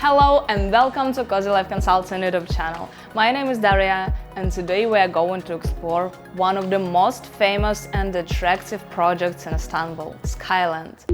Hello and welcome to COSY Life Consulting YouTube channel. My name is Daria and today we are going to explore one of the most famous and attractive projects in Istanbul, SKYLAND.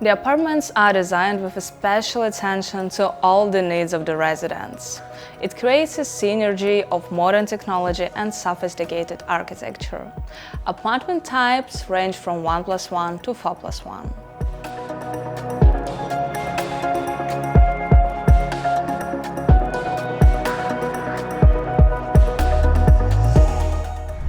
The apartments are designed with a special attention to all the needs of the residents. It creates a synergy of modern technology and sophisticated architecture. Apartment types range from 1+1 to 4+1.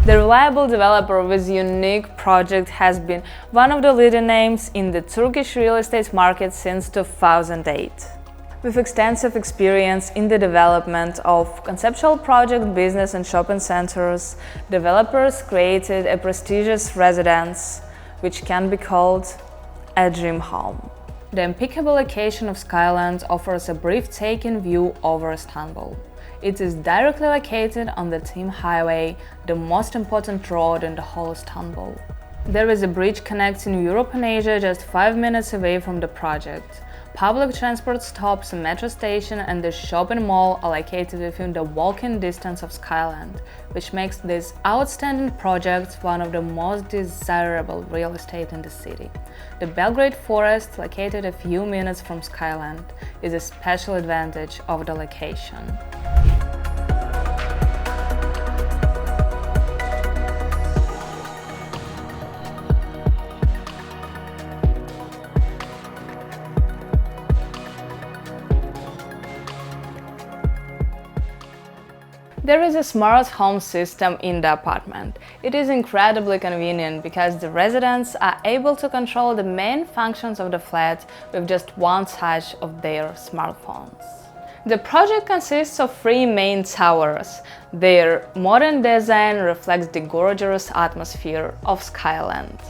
The reliable developer with unique project has been one of the leading names in the Turkish real estate market since 2008. With extensive experience in the development of conceptual project, business and shopping centers, developers created a prestigious residence, which can be called a dream home. The impeccable location of SKYLAND offers a breathtaking view over Istanbul. It is directly located on the Team Highway, the most important road in the whole Istanbul. There is a bridge connecting Europe and Asia just 5 minutes away from the project. Public transport stops, a metro station and the shopping mall are located within the walking distance of SKYLAND, which makes this outstanding project one of the most desirable real estate in the city. The Belgrade forest, located a few minutes from SKYLAND, is a special advantage of the location. There is a smart home system in the apartment. It is incredibly convenient because the residents are able to control the main functions of the flat with just one touch of their smartphones. The project consists of 3 main towers. Their modern design reflects the gorgeous atmosphere of SKYLAND.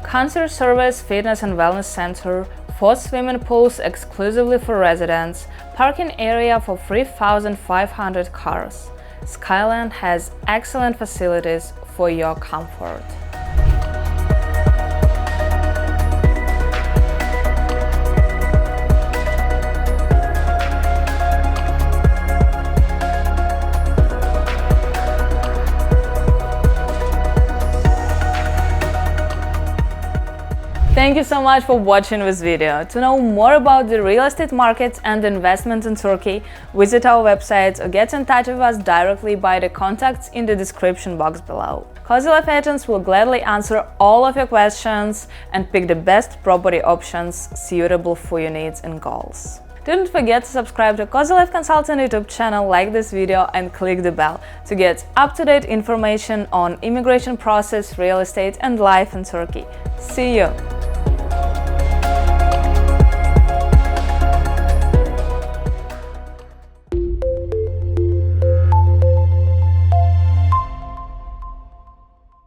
Concert service, fitness and wellness center, 4 swimming pools exclusively for residents, parking area for 3,500 cars. SKYLAND has excellent facilities for your comfort. Thank you so much for watching this video. To know more about the real estate market and investment in Turkey, visit our website or get in touch with us directly by the contacts in the description box below. COSY Life agents will gladly answer all of your questions and pick the best property options suitable for your needs and goals. Don't forget to subscribe to COSY Life Consulting YouTube channel, like this video and click the bell to get up-to-date information on immigration process, real estate and life in Turkey. See you!